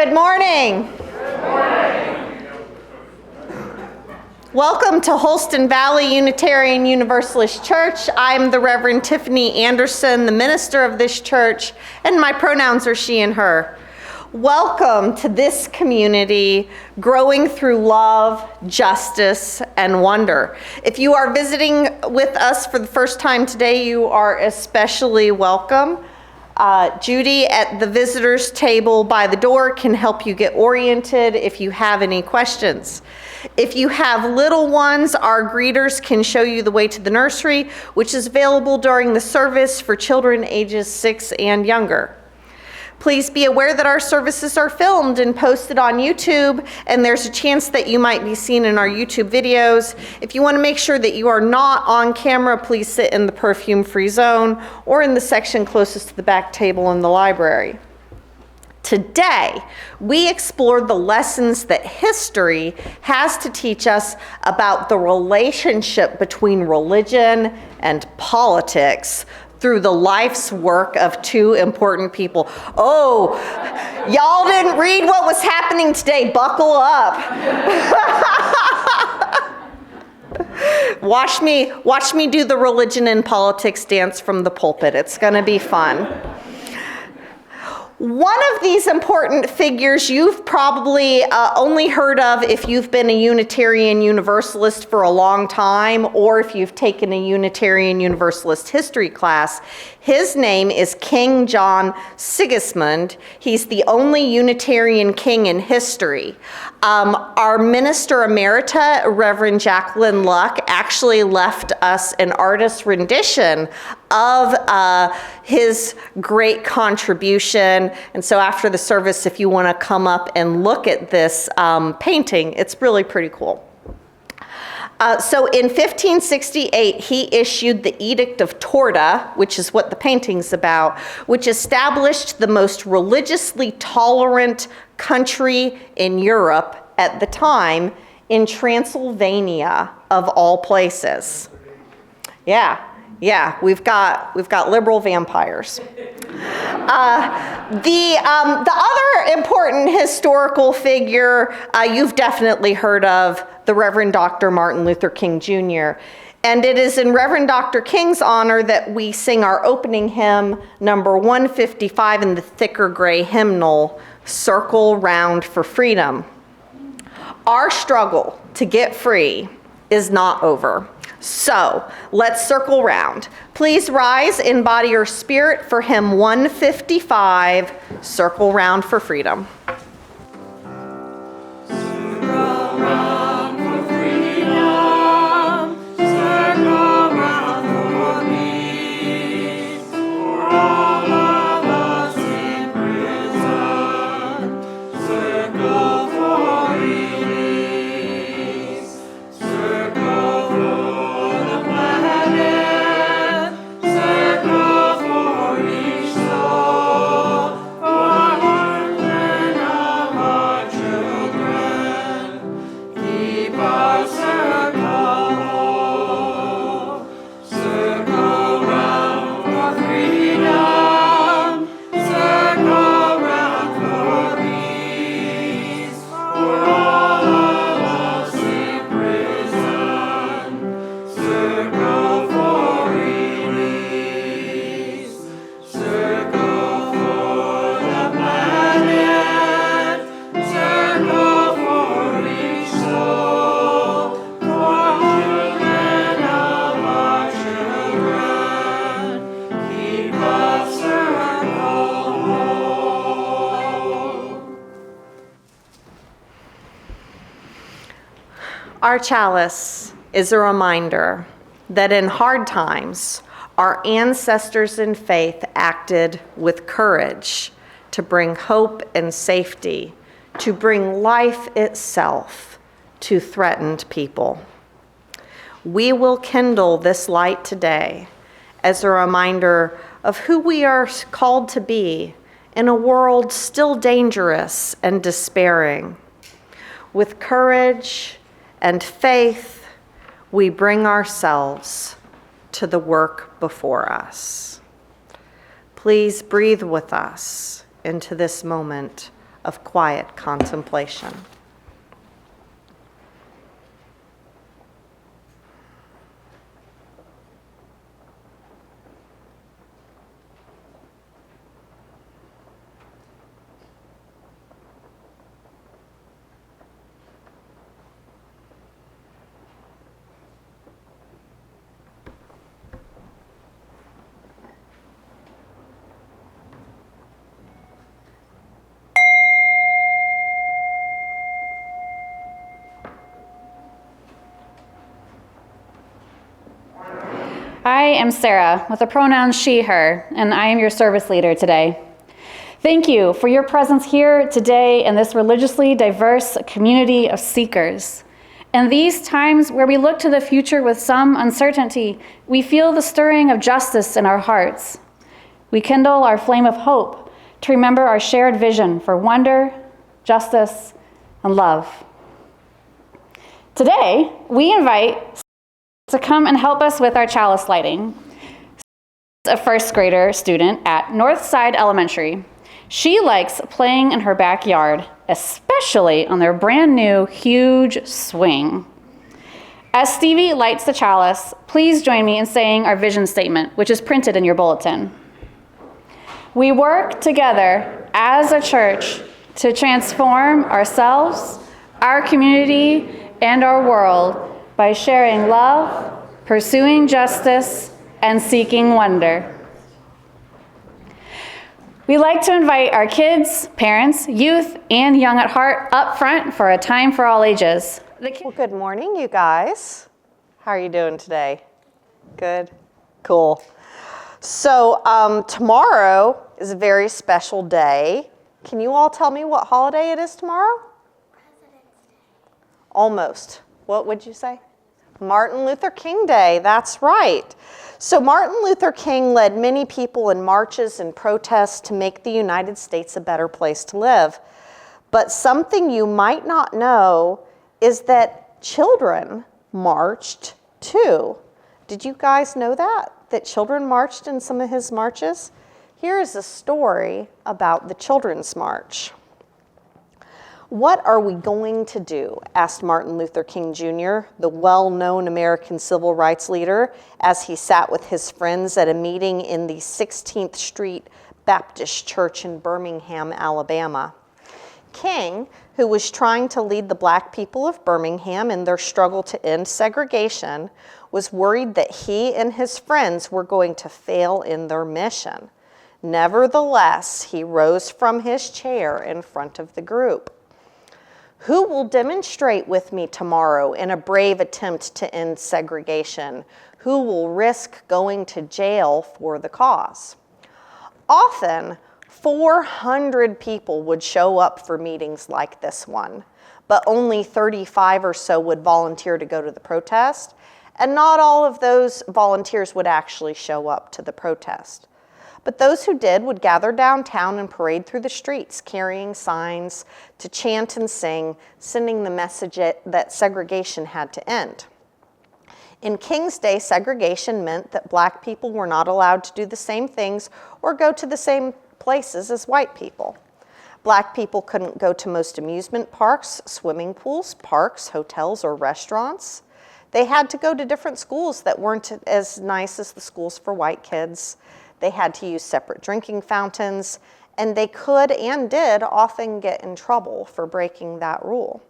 Good morning. Good morning. Welcome to Holston Valley Unitarian Universalist Church. I'm the Reverend Tiffany Anderson, the minister of this church, and my pronouns are she and her. Welcome to this community, growing through love, justice, and wonder. If you are visiting with us for the first time today, you are especially welcome. Judy at the visitors table by the door can help you get oriented if you have any questions. If you have little ones, our greeters can show you the way to the nursery, which is available during the service for children ages 6 and younger. Please be aware that our services are filmed and posted on YouTube, and there's a chance that you might be seen in our YouTube videos. If you want to make sure that you are not on camera, please sit in the perfume-free zone or in the section closest to the back table in the library. Today, we explored the lessons that history has to teach us about the relationship between religion and politics through the life's work of two important people. Oh, y'all didn't read what was happening today. Buckle up. Watch me do the religion and politics dance from the pulpit. It's gonna be fun. One of these important figures you've probably only heard of if you've been a Unitarian Universalist for a long time, or if you've taken a Unitarian Universalist history class. His name is King John Sigusmund. He's the only Unitarian king in history. Our Minister Emerita, Reverend Jacqueline Luck, actually left us an artist's rendition of his great contribution. And so after the service, if you want to come up and look at this painting, it's really pretty cool. So in 1568, he issued the Edict of Torda, which is what the painting's about, which established the most religiously tolerant country in Europe at the time, in Transylvania, of all places. Yeah, we've got liberal vampires. The other important historical figure you've definitely heard of, the Reverend Dr. Martin Luther King Jr. And it is in Reverend Dr. King's honor that we sing our opening hymn, number 155 in the thicker gray hymnal, Circle Round for Freedom. Our struggle to get free is not over. So let's circle round. Please rise in body or spirit for hymn 155, Circle Round for Freedom. Our chalice is a reminder that in hard times, our ancestors in faith acted with courage to bring hope and safety, to bring life itself to threatened people. We will kindle this light today as a reminder of who we are called to be in a world still dangerous and despairing. With courage and faith, we bring ourselves to the work before us. Please breathe with us into this moment of quiet contemplation. I am Sarah with the pronouns she, her, and I am your service leader today. Thank you for your presence here today in this religiously diverse community of seekers. In these times where we look to the future with some uncertainty, we feel the stirring of justice in our hearts. We kindle our flame of hope to remember our shared vision for wonder, justice, and love. Today, we invite to come and help us with our chalice lighting. A first grader student at Northside Elementary. She likes playing in her backyard, especially on their brand new huge swing. As Stevie lights the chalice, please join me in saying our vision statement, which is printed in your bulletin. We work together as a church to transform ourselves, our community, and our world by sharing love, pursuing justice, and seeking wonder. We like to invite our kids, parents, youth, and young at heart up front for a time for all ages. Well, good morning, you guys. How are you doing today? Good? Cool. So tomorrow is a very special day. Can you all tell me what holiday it is tomorrow? President's Day. Almost. What would you say? Martin Luther King Day, that's right. So Martin Luther King led many people in marches and protests to make the United States a better place to live. But something you might not know is that children marched too. Did you guys know that? That children marched in some of his marches? Here is a story about the Children's March. "What are we going to do?" asked Martin Luther King Jr., the well-known American civil rights leader, as he sat with his friends at a meeting in the 16th Street Baptist Church in Birmingham, Alabama. King, who was trying to lead the black people of Birmingham in their struggle to end segregation, was worried that he and his friends were going to fail in their mission. Nevertheless, he rose from his chair in front of the group. "Who will demonstrate with me tomorrow in a brave attempt to end segregation? Who will risk going to jail for the cause?" Often, 400 people would show up for meetings like this one, but only 35 or so would volunteer to go to the protest, and not all of those volunteers would actually show up to the protest. But those who did would gather downtown and parade through the streets, carrying signs to chant and sing, sending the message that segregation had to end. In King's Day, segregation meant that black people were not allowed to do the same things or go to the same places as white people. Black people couldn't go to most amusement parks, swimming pools, parks, hotels, or restaurants. They had to go to different schools that weren't as nice as the schools for white kids. They had to use separate drinking fountains, and they could and did often get in trouble for breaking that rule.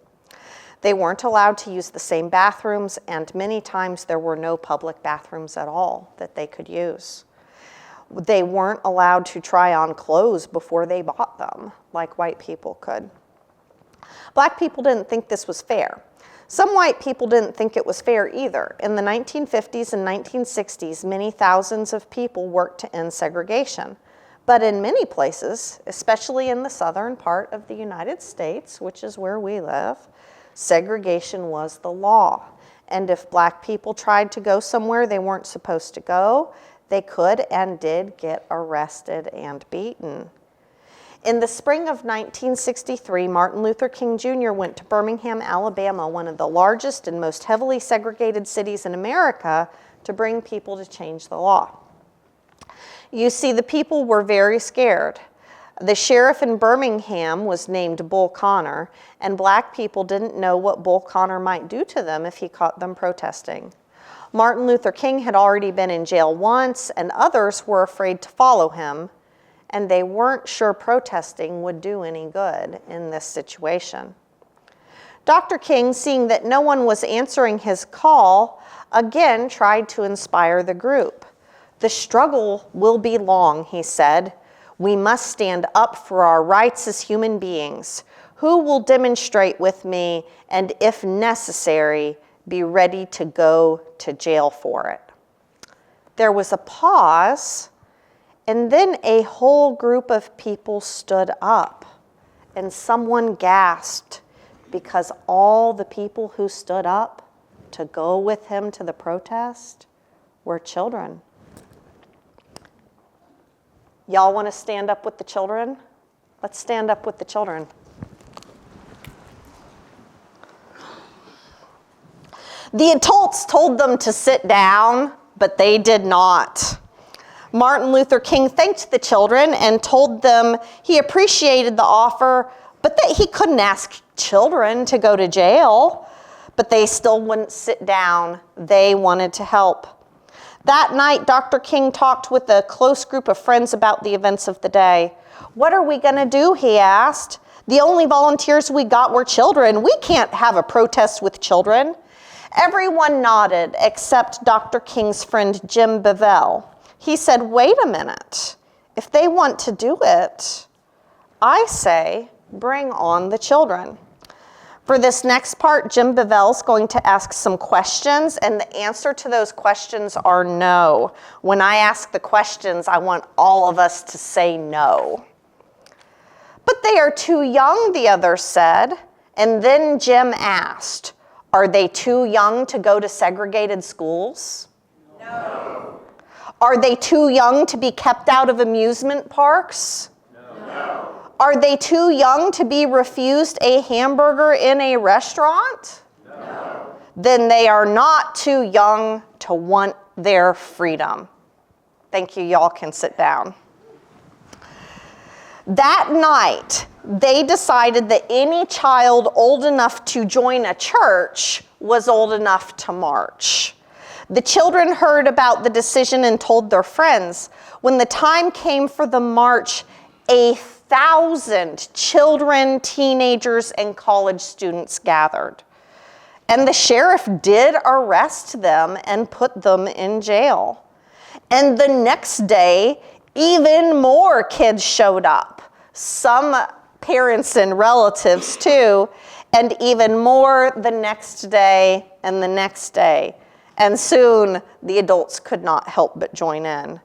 They weren't allowed to use the same bathrooms, and many times there were no public bathrooms at all that they could use. They weren't allowed to try on clothes before they bought them, like white people could. Black people didn't think this was fair. Some white people didn't think it was fair either. In the 1950s and 1960s, many thousands of people worked to end segregation. But in many places, especially in the southern part of the United States, which is where we live, segregation was the law. And if black people tried to go somewhere they weren't supposed to go, they could and did get arrested and beaten. In the spring of 1963, Martin Luther King Jr. went to Birmingham, Alabama, one of the largest and most heavily segregated cities in America, to bring people to change the law. You see, the people were very scared. The sheriff in Birmingham was named Bull Connor, and black people didn't know what Bull Connor might do to them if he caught them protesting. Martin Luther King had already been in jail once, and others were afraid to follow him, and they weren't sure protesting would do any good in this situation. Dr. King, seeing that no one was answering his call, again tried to inspire the group. "The struggle will be long," he said. "We must stand up for our rights as human beings. Who will demonstrate with me, and if necessary, be ready to go to jail for it?" There was a pause, and then a whole group of people stood up, and someone gasped, because all the people who stood up to go with him to the protest were children. Y'all want to stand up with the children? Let's stand up with the children. The adults told them to sit down, but they did not. Martin Luther King thanked the children and told them he appreciated the offer, but that he couldn't ask children to go to jail. But they still wouldn't sit down. They wanted to help. That night, Dr. King talked with a close group of friends about the events of the day. "What are we going to do?" he asked. "The only volunteers we got were children. We can't have a protest with children." Everyone nodded except Dr. King's friend Jim Bevell. He said, "Wait a minute. If they want to do it, I say bring on the children." For this next part, Jim Bevell's going to ask some questions, and the answer to those questions are no. When I ask the questions, I want all of us to say no. "But they are too young," the others said. And then Jim asked, "Are they too young to go to segregated schools?" No. "Are they too young to be kept out of amusement parks?" No. "Are they too young to be refused a hamburger in a restaurant?" No. "Then they are not too young to want their freedom." Thank you. Y'all can sit down. That night, they decided that any child old enough to join a church was old enough to march. The children heard about the decision and told their friends. When the time came for the march, 1,000 children, teenagers, and college students gathered. And the sheriff did arrest them and put them in jail. And the next day, even more kids showed up. Some parents and relatives too, and even more the next day and the next day. And soon the adults could not help but join in.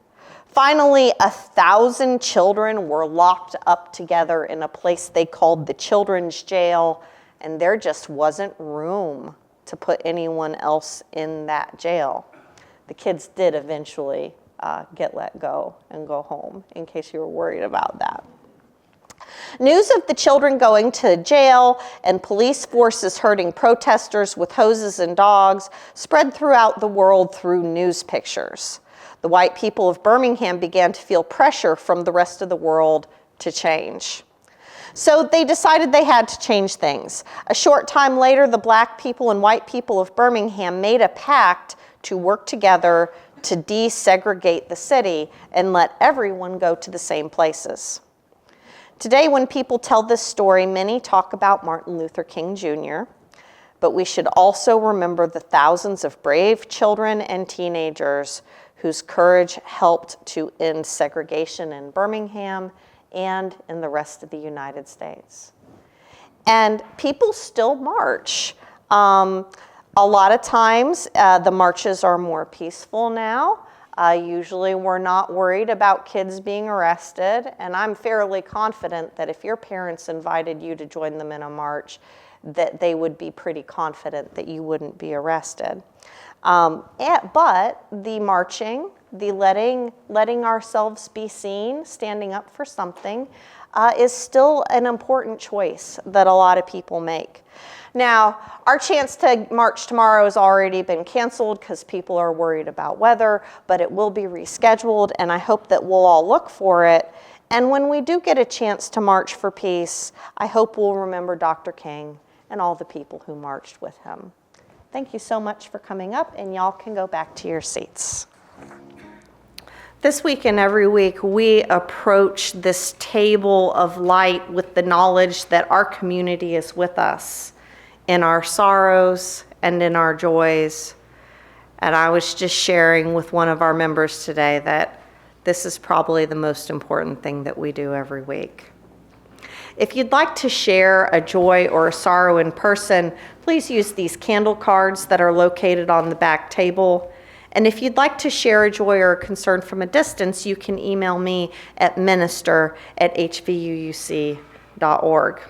Finally, 1,000 children were locked up together in a place they called the children's jail, and there just wasn't room to put anyone else in that jail. The kids did eventually get let go and go home, in case you were worried about that. News of the children going to jail and police forces hurting protesters with hoses and dogs spread throughout the world through news pictures. The white people of Birmingham began to feel pressure from the rest of the world to change. So they decided they had to change things. A short time later, the black people and white people of Birmingham made a pact to work together to desegregate the city and let everyone go to the same places. Today, when people tell this story, many talk about Martin Luther King Jr., but we should also remember the thousands of brave children and teenagers whose courage helped to end segregation in Birmingham and in the rest of the United States. And people still march. A lot of times, the marches are more peaceful now. Usually we're not worried about kids being arrested, and I'm fairly confident that if your parents invited you to join them in a march, that they would be pretty confident that you wouldn't be arrested. But the marching, the letting ourselves be seen, standing up for something, is still an important choice that a lot of people make. Now, our chance to march tomorrow has already been canceled because people are worried about weather, but it will be rescheduled, and I hope that we'll all look for it And when we do get a chance to march for peace, I hope we'll remember Dr. King and all the people who marched with him. Thank you so much for coming up, and y'all can go back to your seats. This week and every week, we approach this table of light with the knowledge that our community is with us in our sorrows and in our joys. And I was just sharing with one of our members today that this is probably the most important thing that we do every week. If you'd like to share a joy or a sorrow in person, please use these candle cards that are located on the back table. And if you'd like to share a joy or a concern from a distance, you can email me at minister@hvuuc.org.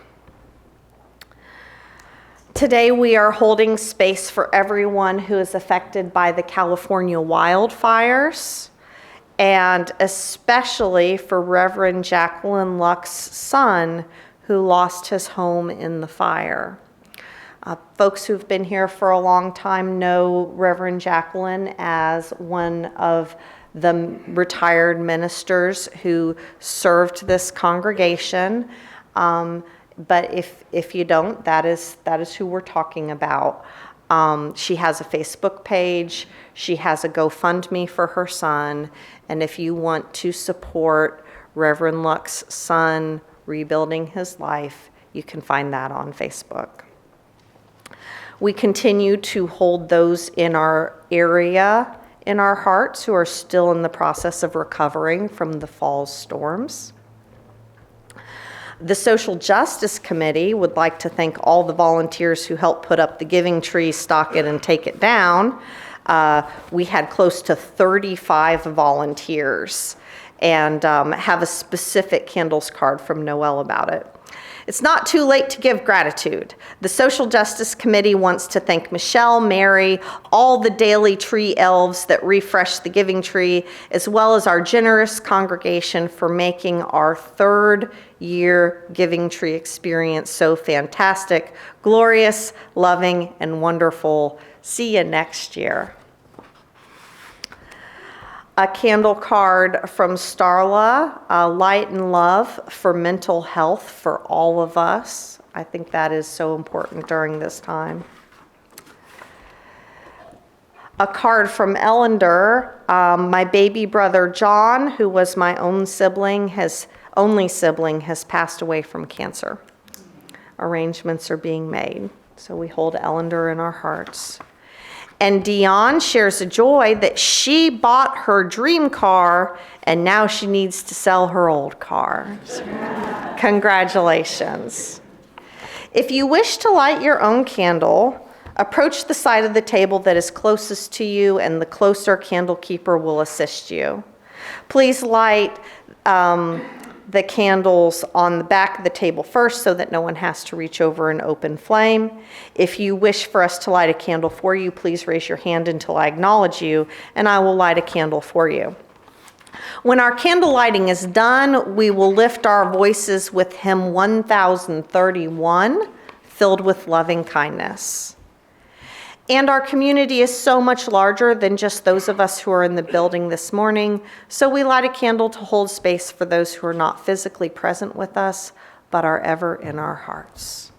Today we are holding space for everyone who is affected by the California wildfires, and especially for Reverend Jacqueline Luck's son, who lost his home in the fire. Folks who've been here for a long time know Reverend Jacqueline as one of the retired ministers who served this congregation. But if you don't, that is who we're talking about. She has a Facebook page. She has a GoFundMe for her son. And if you want to support Reverend Luck's son rebuilding his life, you can find that on Facebook. We continue to hold those in our area in our hearts who are still in the process of recovering from the fall's storms. The Social Justice Committee would like to thank all the volunteers who helped put up the giving tree, stock it, and take it down. We had close to 35 volunteers and have a specific candles card from Noel about it. It's not too late to give gratitude. The Social Justice Committee wants to thank Michelle, Mary, all the daily tree elves that refresh the giving tree, as well as our generous congregation for making our third year giving tree experience so fantastic, glorious, loving, and wonderful. See you next year. A candle card from Starla, Light and Love for mental health for all of us. I think that is so important during this time. A card from Ellender, my baby brother John, who was my only sibling, has passed away from cancer. Arrangements are being made, so we hold Ellender in our hearts. And Dion shares a joy that she bought her dream car and now she needs to sell her old car. So, congratulations. If you wish to light your own candle, approach the side of the table that is closest to you and the closer candle keeper will assist you. Please light the candles on the back of the table first so that no one has to reach over and open flame. If you wish for us to light a candle for you, please raise your hand until I acknowledge you, and I will light a candle for you. When our candle lighting is done, we will lift our voices with hymn 1031, Filled with Loving Kindness. And our community is so much larger than just those of us who are in the building this morning, so we light a candle to hold space for those who are not physically present with us, but are ever in our hearts.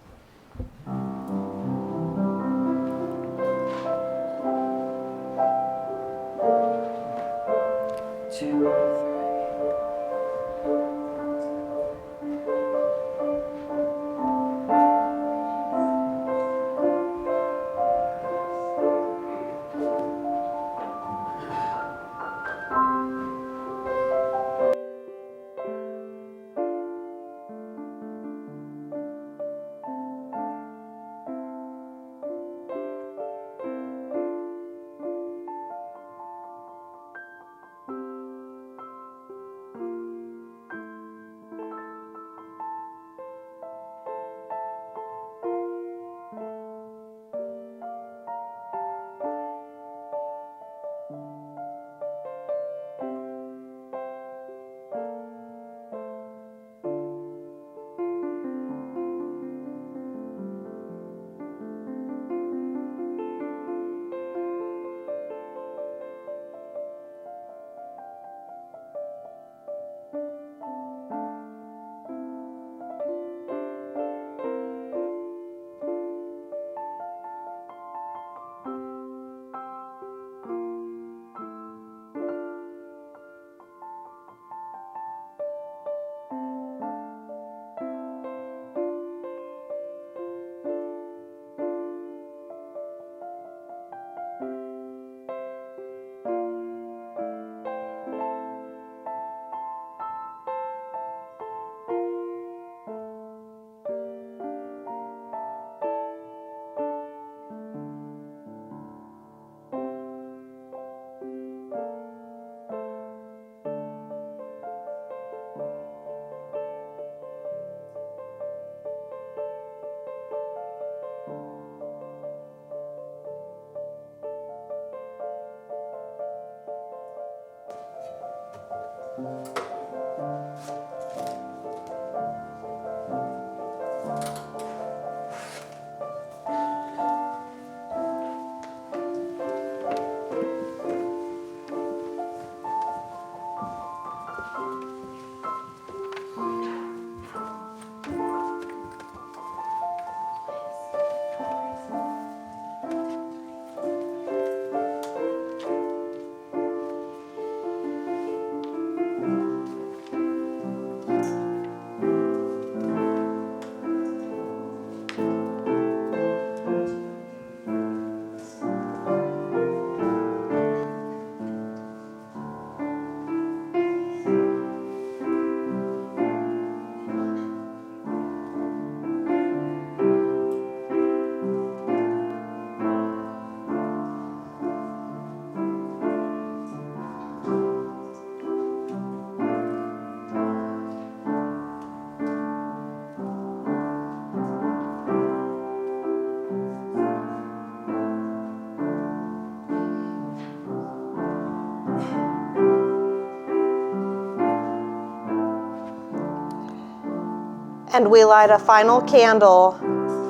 And we light a final candle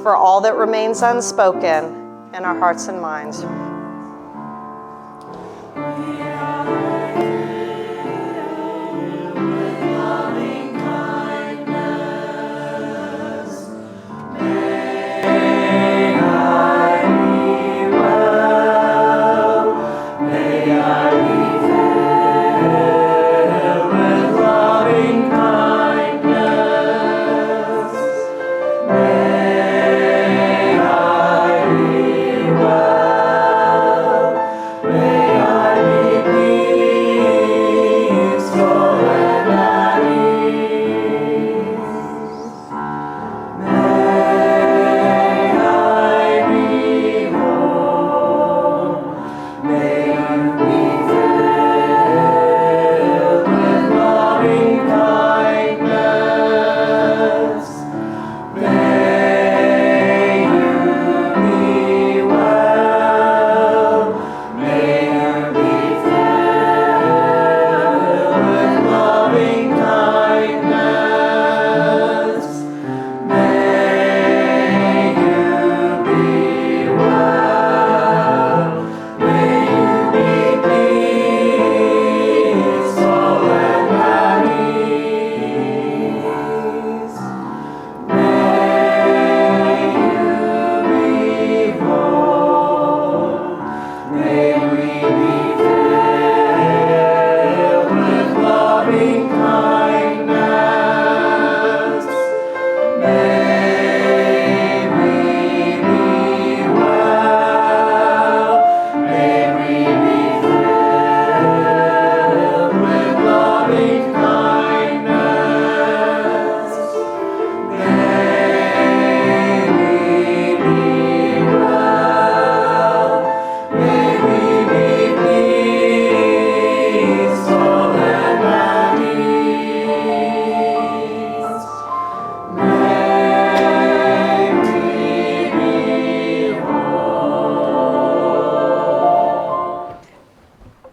for all that remains unspoken in our hearts and minds.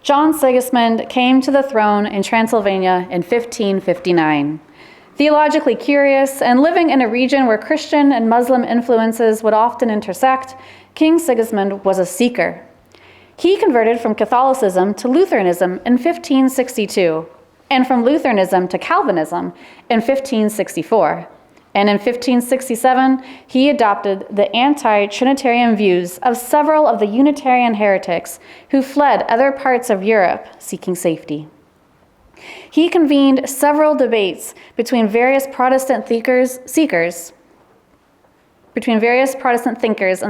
John Sigusmund came to the throne in Transylvania in 1559. Theologically curious and living in a region where Christian and Muslim influences would often intersect, King Sigusmund was a seeker. He converted from Catholicism to Lutheranism in 1562, and from Lutheranism to Calvinism in 1564. And in 1567, he adopted the anti-Trinitarian views of several of the Unitarian heretics who fled other parts of Europe seeking safety. He convened several debates between various Protestant thinkers and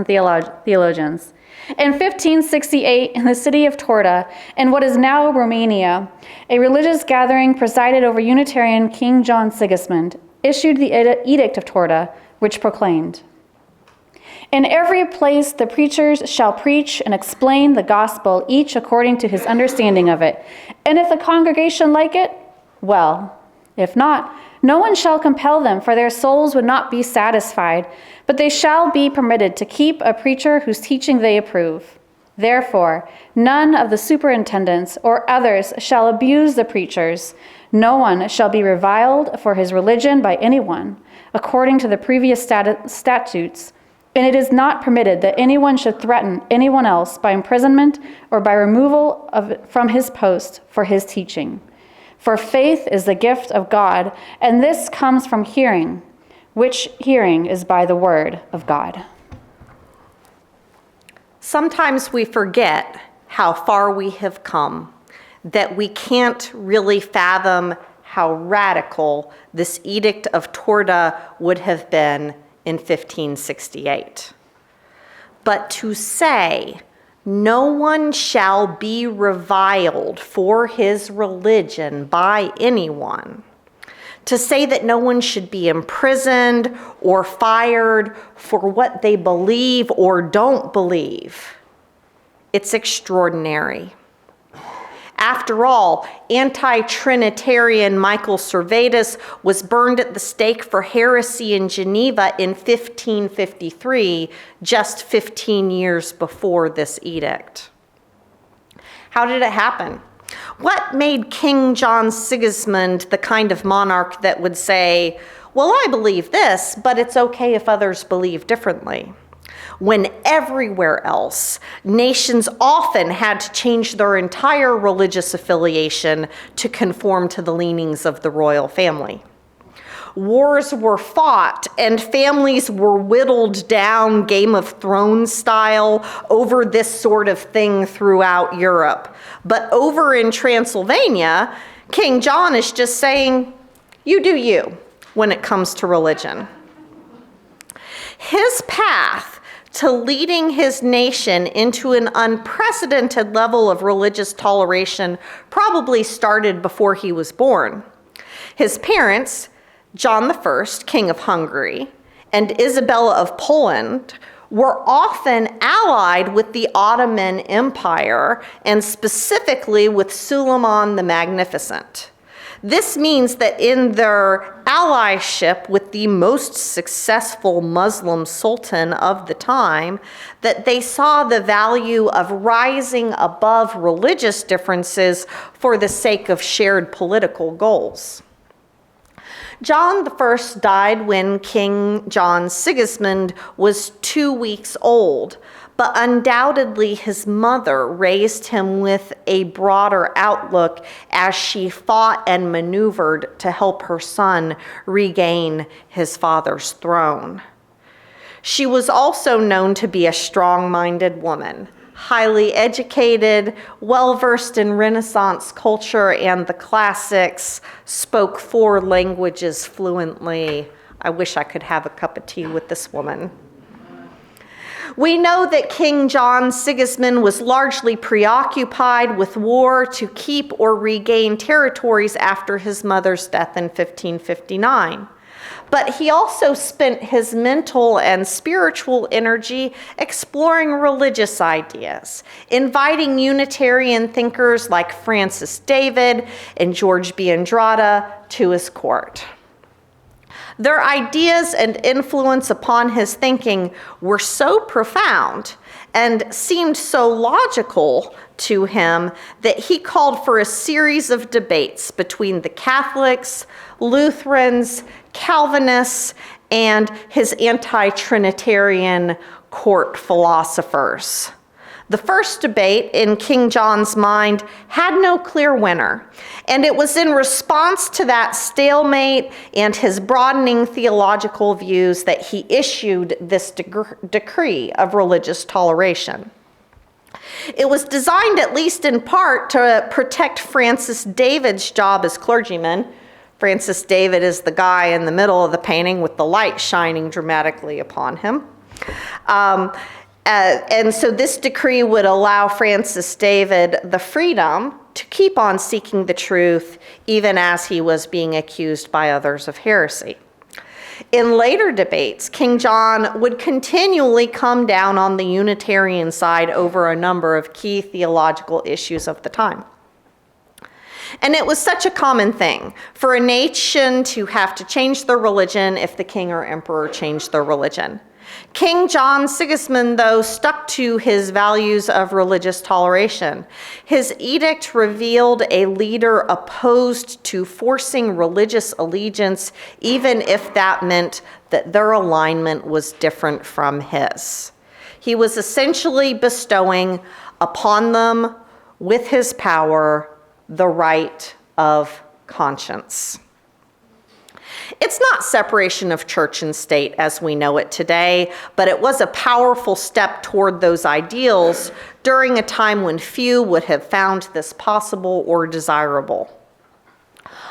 theologians. In 1568, in the city of Torda, in what is now Romania, a religious gathering presided over Unitarian King John Sigusmund issued the Edict of Torda, which proclaimed, "In every place the preachers shall preach and explain the gospel, each according to his understanding of it. And if the congregation like it, well. If not, no one shall compel them, for their souls would not be satisfied, but they shall be permitted to keep a preacher whose teaching they approve. Therefore, none of the superintendents or others shall abuse the preachers. No one shall be reviled for his religion by anyone, according to the previous statutes, and it is not permitted that anyone should threaten anyone else by imprisonment or by removal from his post for his teaching. For faith is the gift of God, and this comes from hearing, which hearing is by the word of God." Sometimes we forget how far we have come, that we can't really fathom how radical this Edict of Torda would have been in 1568. But to say, no one shall be reviled for his religion by anyone, to say that no one should be imprisoned or fired for what they believe or don't believe, it's extraordinary. After all, anti-Trinitarian Michael Servetus was burned at the stake for heresy in Geneva in 1553, just 15 years before this edict. How did it happen? What made King John Sigusmund the kind of monarch that would say, well, I believe this, but it's okay if others believe differently? When everywhere else, nations often had to change their entire religious affiliation to conform to the leanings of the royal family. Wars were fought and families were whittled down Game of Thrones style over this sort of thing throughout Europe. But over in Transylvania, King John is just saying, you do you when it comes to religion. His path to leading his nation into an unprecedented level of religious toleration probably started before he was born. His parents, John I, King of Hungary, and Isabella of Poland, were often allied with the Ottoman Empire, and specifically with Suleiman the Magnificent. This means that in their allyship with the most successful Muslim sultan of the time, that they saw the value of rising above religious differences for the sake of shared political goals. John I died when King John Sigusmund was 2 weeks old, but undoubtedly his mother raised him with a broader outlook as she fought and maneuvered to help her son regain his father's throne. She was also known to be a strong-minded woman, highly educated, well-versed in Renaissance culture and the classics, spoke 4 languages fluently. I wish I could have a cup of tea with this woman. We know that King John Sigismund was largely preoccupied with war to keep or regain territories after his mother's death in 1559. But he also spent his mental and spiritual energy exploring religious ideas, inviting Unitarian thinkers like Francis David and George B. Andrade to his court. Their ideas and influence upon his thinking were so profound and seemed so logical to him that he called for a series of debates between the Catholics, Lutherans, Calvinists, and his anti-Trinitarian court philosophers. The first debate, in King John's mind, had no clear winner, and it was in response to that stalemate and his broadening theological views that he issued this decree of religious toleration. It was designed, at least in part, to protect Francis David's job as clergyman. Francis David is the guy in the middle of the painting with the light shining dramatically upon him. And so this decree would allow Francis David the freedom to keep on seeking the truth, even as he was being accused by others of heresy. In later debates, King John would continually come down on the Unitarian side over a number of key theological issues of the time. And it was such a common thing for a nation to have to change their religion if the king or emperor changed their religion. King John Sigismund, though, stuck to his values of religious toleration. His edict revealed a leader opposed to forcing religious allegiance, even if that meant that their alignment was different from his. He was essentially bestowing upon them, with his power, the right of conscience. It's not separation of church and state as we know it today, but it was a powerful step toward those ideals during a time when few would have found this possible or desirable.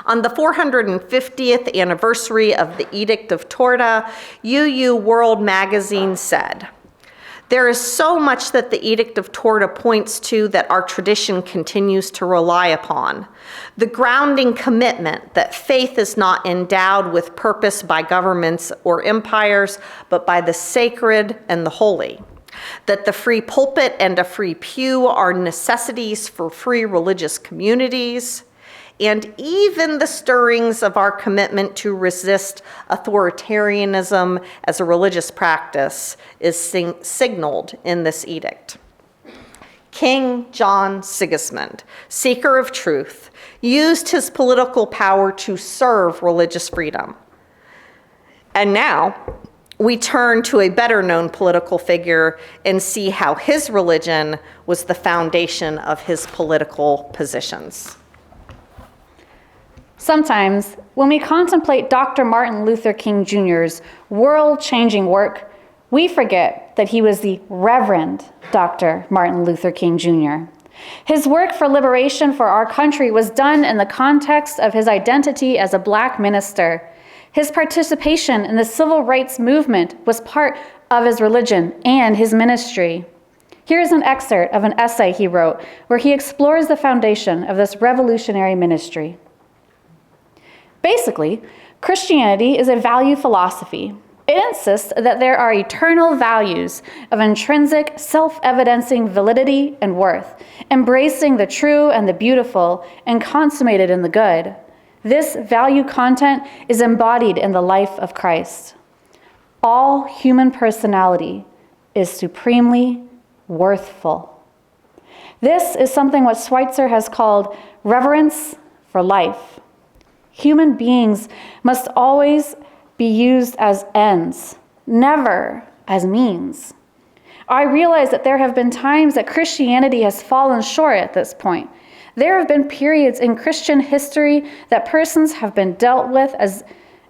On the 450th anniversary of the Edict of Torda, UU World magazine said, "There is so much that the Edict of Torda points to that our tradition continues to rely upon. The grounding commitment that faith is not endowed with purpose by governments or empires, but by the sacred and the holy. That the free pulpit and a free pew are necessities for free religious communities, and even the stirrings of our commitment to resist authoritarianism as a religious practice is signaled in this edict." King John Sigusmund, seeker of truth, used his political power to serve religious freedom. And now, we turn to a better-known political figure and see how his religion was the foundation of his political positions. Sometimes, when we contemplate Dr. Martin Luther King Jr.'s world-changing work, we forget that he was the Reverend Dr. Martin Luther King Jr. His work for liberation for our country was done in the context of his identity as a Black minister. His participation in the civil rights movement was part of his religion and his ministry. Here's an excerpt of an essay he wrote where he explores the foundation of this revolutionary ministry. Basically, Christianity is a value philosophy. It insists that there are eternal values of intrinsic, self-evidencing validity and worth, embracing the true and the beautiful and consummated in the good. This value content is embodied in the life of Christ. All human personality is supremely worthful. This is something what Schweitzer has called reverence for life. Human beings must always be used as ends, never as means. I realize that there have been times that Christianity has fallen short at this point. There have been periods in Christian history that persons have been dealt with as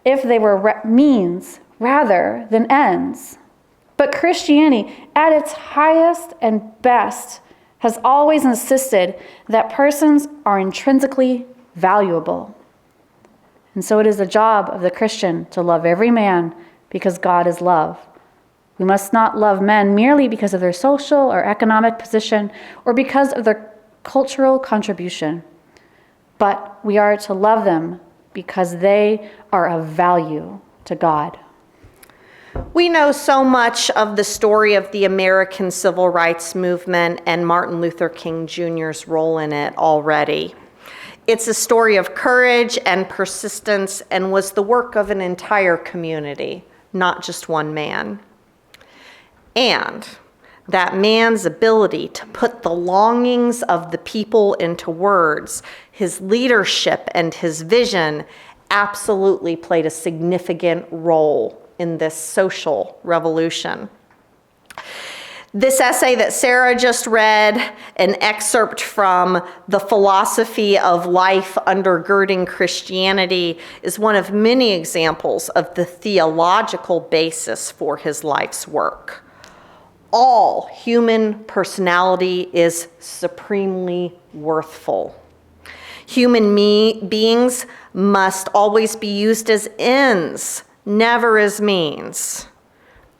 if they were means rather than ends. But Christianity, at its highest and best, has always insisted that persons are intrinsically valuable. And so it is the job of the Christian to love every man because God is love. We must not love men merely because of their social or economic position or because of their cultural contribution, but we are to love them because they are of value to God. We know so much of the story of the American Civil Rights Movement and Martin Luther King Jr.'s role in it already. It's a story of courage and persistence and was the work of an entire community, not just one man. And that man's ability to put the longings of the people into words, his leadership and his vision absolutely played a significant role in this social revolution. This essay that Sarah just read, an excerpt from The Philosophy of Life Undergirding Christianity, is one of many examples of the theological basis for his life's work. All human personality is supremely worthful. Human beings must always be used as ends, never as means.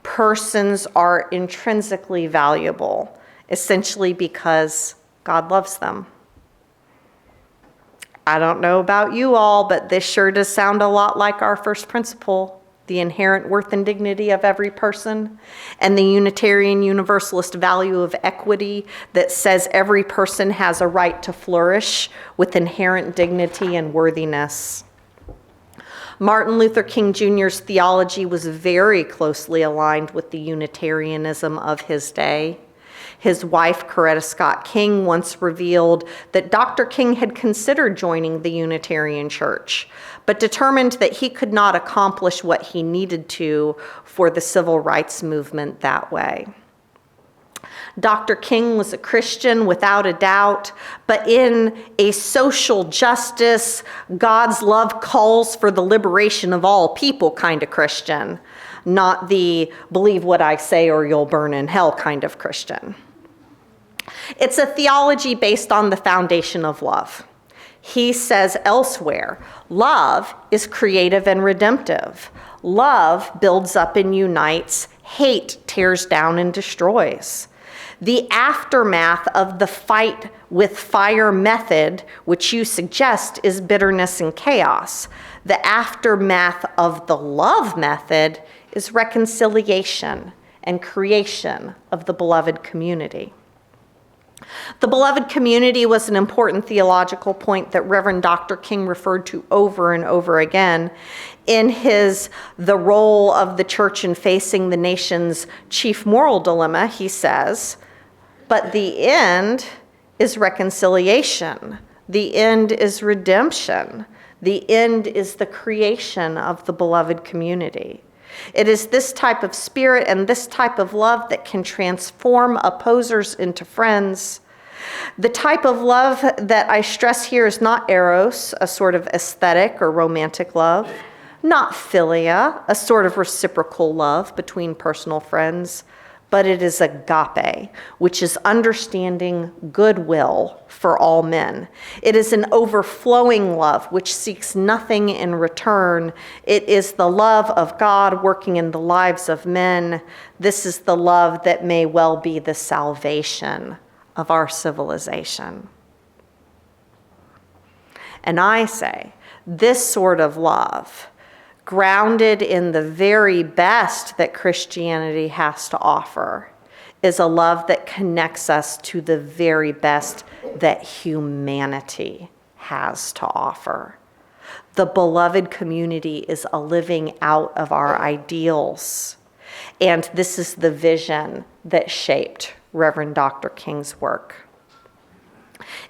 Persons are intrinsically valuable, essentially because God loves them. I don't know about you all, but this sure does sound a lot like our first principle, the inherent worth and dignity of every person, and the Unitarian Universalist value of equity that says every person has a right to flourish with inherent dignity and worthiness. Martin Luther King Jr.'s theology was very closely aligned with the Unitarianism of his day. His wife, Coretta Scott King, once revealed that Dr. King had considered joining the Unitarian Church, but determined that he could not accomplish what he needed to for the civil rights movement that way. Dr. King was a Christian without a doubt, but in a social justice, God's love calls for the liberation of all people kind of Christian, not the believe what I say or you'll burn in hell kind of Christian. It's a theology based on the foundation of love. He says elsewhere, love is creative and redemptive. Love builds up and unites. Hate tears down and destroys. The aftermath of the fight with fire method, which you suggest, is bitterness and chaos. The aftermath of the love method is reconciliation and creation of the beloved community. The beloved community was an important theological point that Reverend Dr. King referred to over and over again in the role of the church in facing the nation's chief moral dilemma. He says, but the end is reconciliation. The end is redemption. The end is the creation of the beloved community. It is this type of spirit and this type of love that can transform opposers into friends. The type of love that I stress here is not eros, a sort of aesthetic or romantic love, not philia, a sort of reciprocal love between personal friends, but it is agape, which is understanding goodwill for all men. It is an overflowing love which seeks nothing in return. It is the love of God working in the lives of men. This is the love that may well be the salvation of our civilization. And I say, this sort of love, grounded in the very best that Christianity has to offer, is a love that connects us to the very best that humanity has to offer. The beloved community is a living out of our ideals. And this is the vision that shaped Reverend Dr. King's work.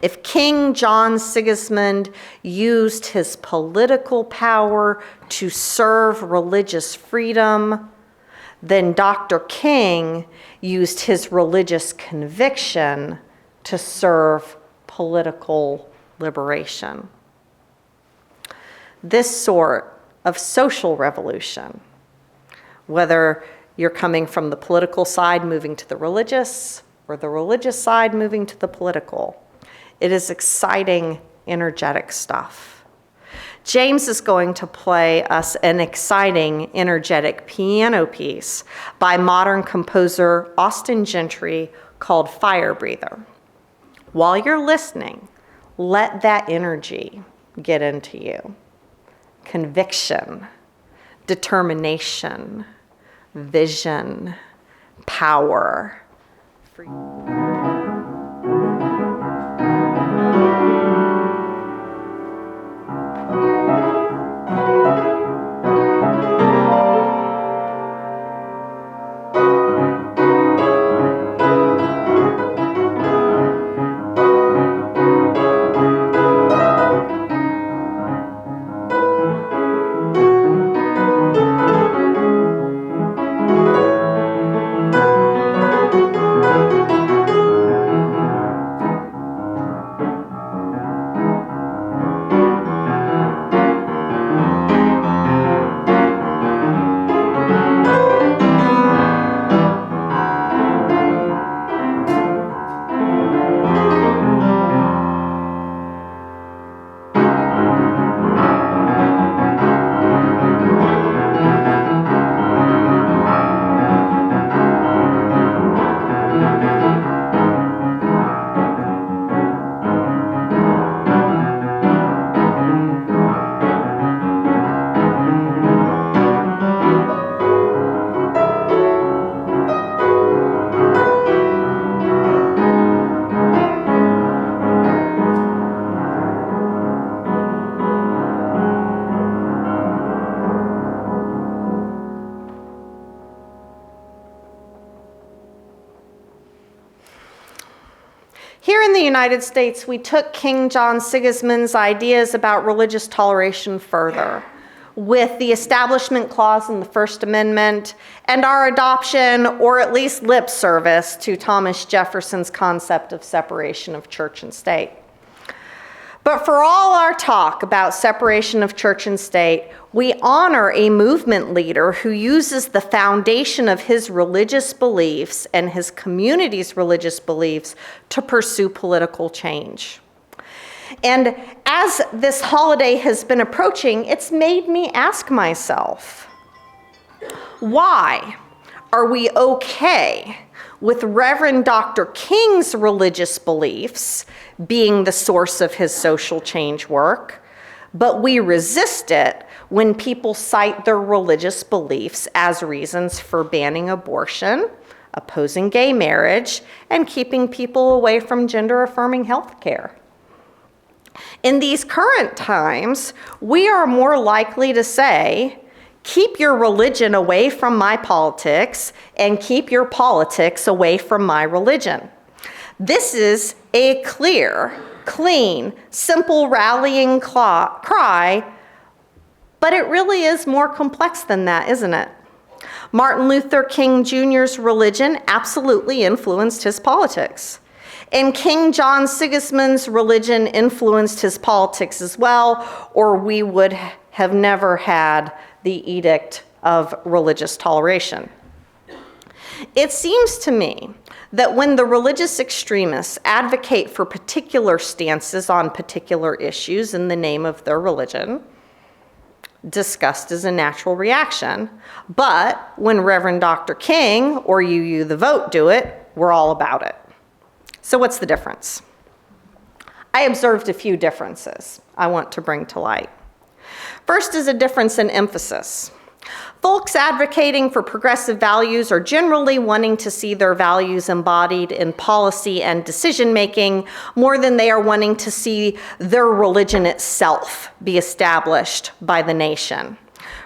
If King John Sigusmund used his political power to serve religious freedom, then Dr. King used his religious conviction to serve political liberation. This sort of social revolution, whether you're coming from the political side moving to the religious, or the religious side moving to the political, it is exciting, energetic stuff. James is going to play us an exciting, energetic piano piece by modern composer Austin Gentry called Fire Breather. While you're listening, let that energy get into you. Conviction, determination, vision, power. Here in the United States, we took King John Sigismund's ideas about religious toleration further with the Establishment Clause in the First Amendment and our adoption, or at least lip service, to Thomas Jefferson's concept of separation of church and state. But for all our talk about separation of church and state, we honor a movement leader who uses the foundation of his religious beliefs and his community's religious beliefs to pursue political change. And as this holiday has been approaching, it's made me ask myself, why are we okay with Reverend Dr. King's religious beliefs being the source of his social change work, but we resist it when people cite their religious beliefs as reasons for banning abortion, opposing gay marriage, and keeping people away from gender-affirming health care? In these current times, we are more likely to say, keep your religion away from my politics and keep your politics away from my religion. This is a clear, clean, simple rallying cry, but it really is more complex than that, isn't it? Martin Luther King Jr.'s religion absolutely influenced his politics. And King John Sigusmund's religion influenced his politics as well, or we would have never had the Edict of Religious Toleration. It seems to me that when the religious extremists advocate for particular stances on particular issues in the name of their religion, disgust is a natural reaction. But when Reverend Dr. King or you the vote do it, we're all about it. So what's the difference? I observed a few differences I want to bring to light. First is a difference in emphasis. Folks advocating for progressive values are generally wanting to see their values embodied in policy and decision-making more than they are wanting to see their religion itself be established by the nation.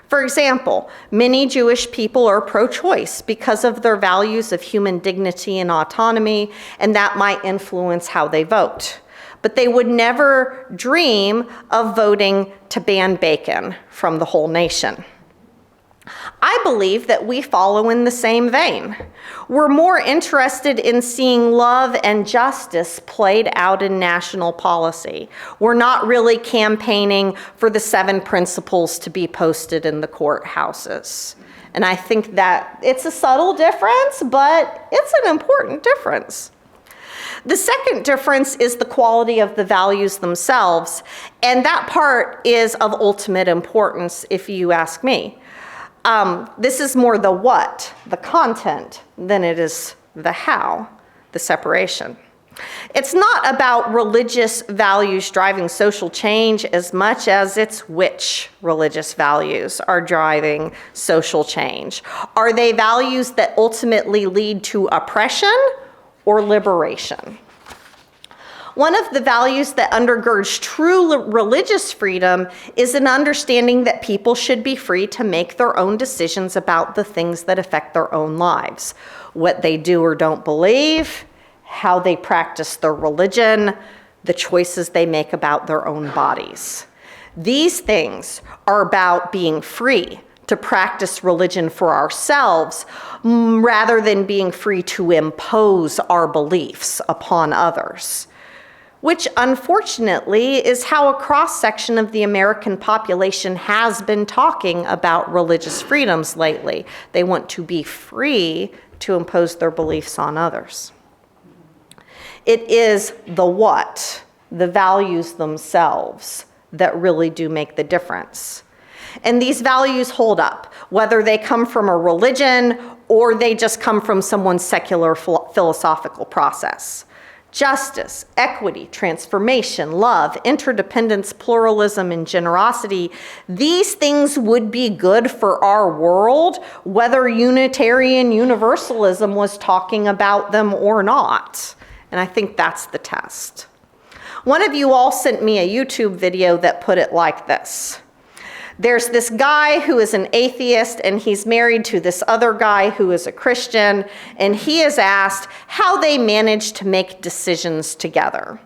For example, many Jewish people are pro-choice because of their values of human dignity and autonomy, and that might influence how they vote. But they would never dream of voting to ban bacon from the whole nation. I believe that we follow in the same vein. We're more interested in seeing love and justice played out in national policy. We're not really campaigning for the 7 principles to be posted in the courthouses. And I think that it's a subtle difference, but it's an important difference. The second difference is the quality of the values themselves, and that part is of ultimate importance if you ask me. This is more the what, the content, than it is the how, the separation. It's not about religious values driving social change as much as it's which religious values are driving social change. Are they values that ultimately lead to oppression or liberation? One of the values that undergirds true religious freedom is an understanding that people should be free to make their own decisions about the things that affect their own lives, what they do or don't believe, how they practice their religion, the choices they make about their own bodies. These things are about being free to practice religion for ourselves rather than being free to impose our beliefs upon others, which unfortunately is how a cross-section of the American population has been talking about religious freedoms lately. They want to be free to impose their beliefs on others. It is the what, the values themselves, that really do make the difference. And these values hold up, whether they come from a religion or they just come from someone's secular philosophical process. Justice, equity, transformation, love, interdependence, pluralism, and generosity, these things would be good for our world, whether Unitarian Universalism was talking about them or not. And I think that's the test. One of you all sent me a YouTube video that put it like this. There's this guy who is an atheist, and he's married to this other guy who is a Christian, and he is asked how they manage to make decisions together.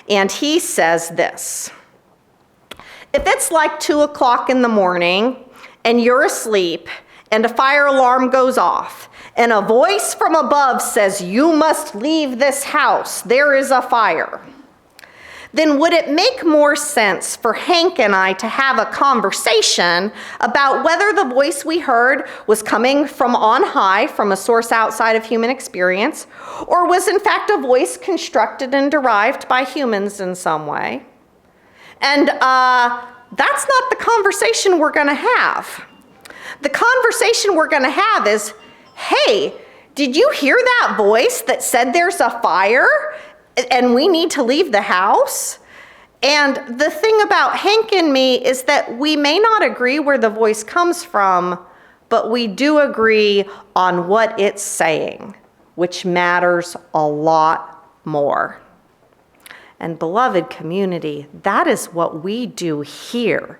And he says this: if it's like 2 o'clock in the morning and you're asleep and a fire alarm goes off and a voice from above says, "You must leave this house, there is a fire," then would it make more sense for Hank and I to have a conversation about whether the voice we heard was coming from on high, from a source outside of human experience, or was in fact a voice constructed and derived by humans in some way? And that's not the conversation we're going to have. The conversation we're going to have is, hey, did you hear that voice that said there's a fire and we need to leave the house? And the thing about Hank and me is that we may not agree where the voice comes from, but we do agree on what it's saying, which matters a lot more. And beloved community, that is what we do here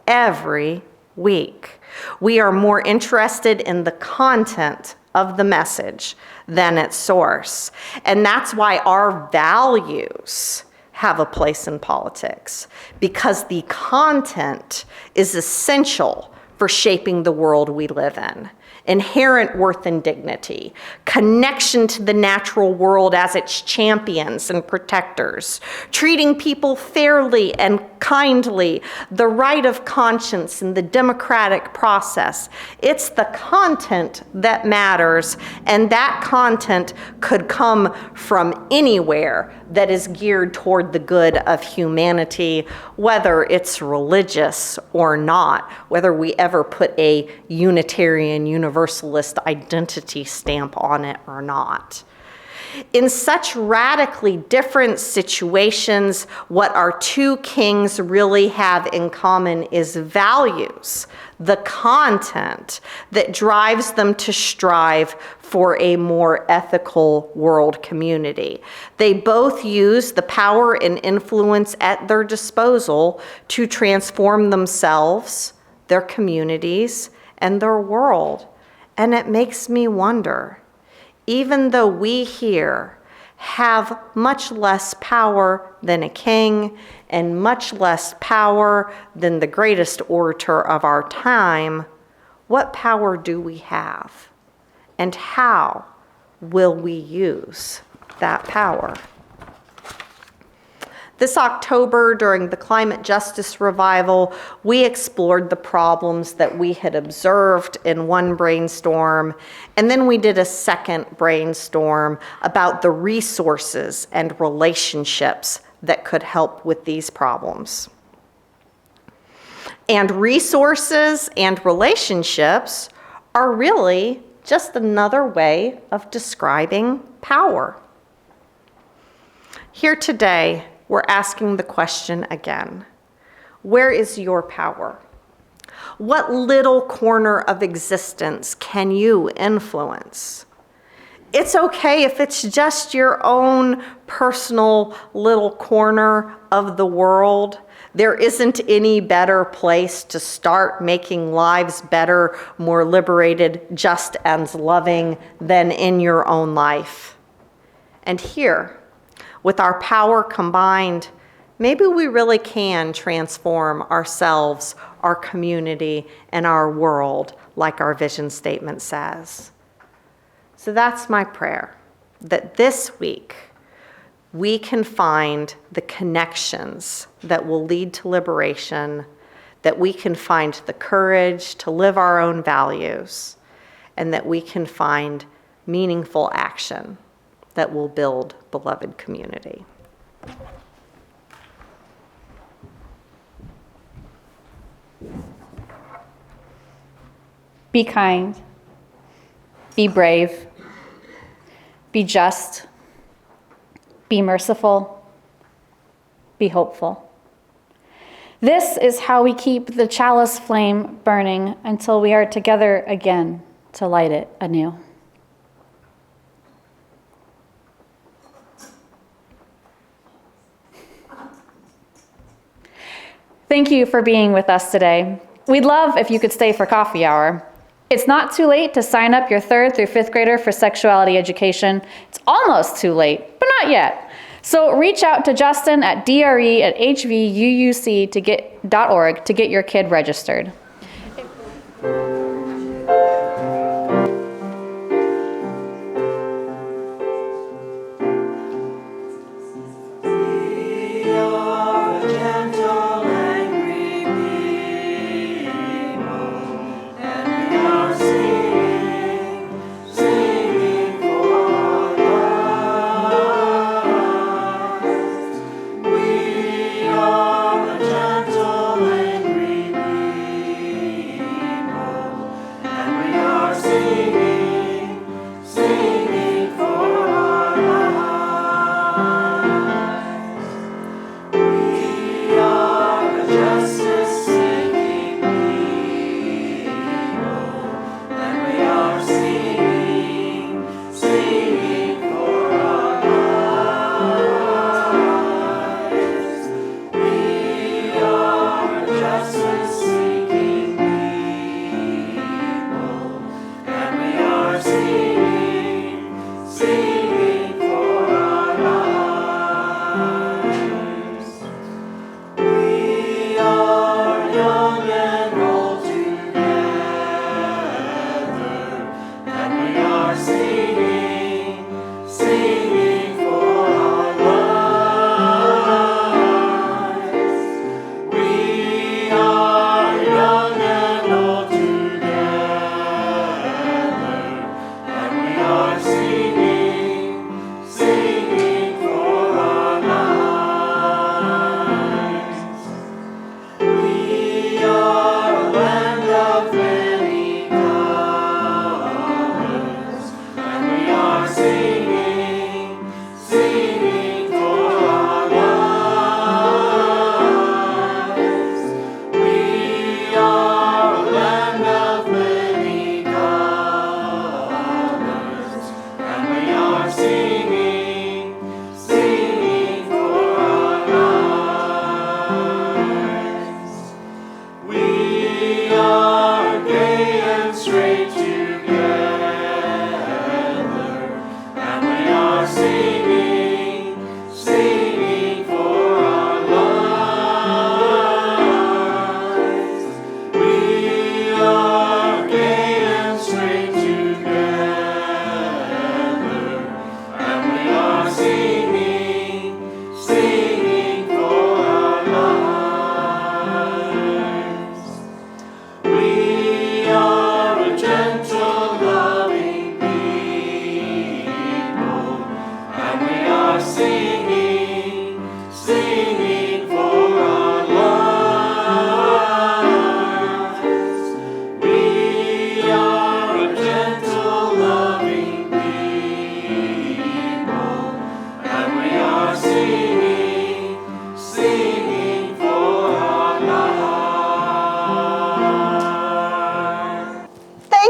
every week. We are more interested in the content of the message than its source. And that's why our values have a place in politics, because the content is essential for shaping the world we live in. Inherent worth and dignity, connection to the natural world as its champions and protectors, treating people fairly and kindly, the right of conscience and the democratic process. It's the content that matters, and that content could come from anywhere that is geared toward the good of humanity, whether it's religious or not, whether we ever put a Unitarian Universalist identity stamp on it or not. In such radically different situations, what our two kings really have in common is values, the content that drives them to strive for a more ethical world community. They both use the power and influence at their disposal to transform themselves, their communities, and their world. And it makes me wonder, even though we here have much less power than a king and much less power than the greatest orator of our time, what power do we have? And how will we use that power? This October, during the Climate Justice Revival, we explored the problems that we had observed in one brainstorm, and then we did a second brainstorm about the resources and relationships that could help with these problems. And resources and relationships are really just another way of describing power. Here today, we're asking the question again. Where is your power? What little corner of existence can you influence? It's okay if it's just your own personal little corner of the world. There isn't any better place to start making lives better, more liberated, just and loving than in your own life. And here, with our power combined, maybe we really can transform ourselves, our community, and our world like our vision statement says. So that's my prayer, that this week we can find the connections that will lead to liberation, that we can find the courage to live our own values, and that we can find meaningful action that will build beloved community. Be kind, be brave, be just, be merciful, be hopeful. This is how we keep the chalice flame burning until we are together again to light it anew. Thank you for being with us today. We'd love if you could stay for coffee hour. It's not too late to sign up your 3rd through 5th grader for sexuality education. It's almost too late, but not yet. So reach out to Justin at dre@hvuuc.org to get your kid registered. We are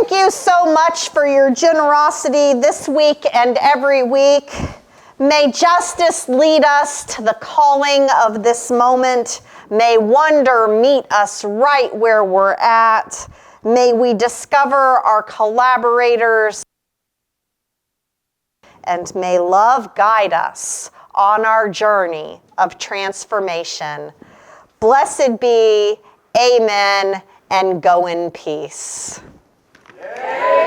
Thank you so much for your generosity this week and every week. May justice lead us to the calling of this moment. May wonder meet us right where we're at. May we discover our collaborators. And may love guide us on our journey of transformation. Blessed be, amen, and go in peace. Amen.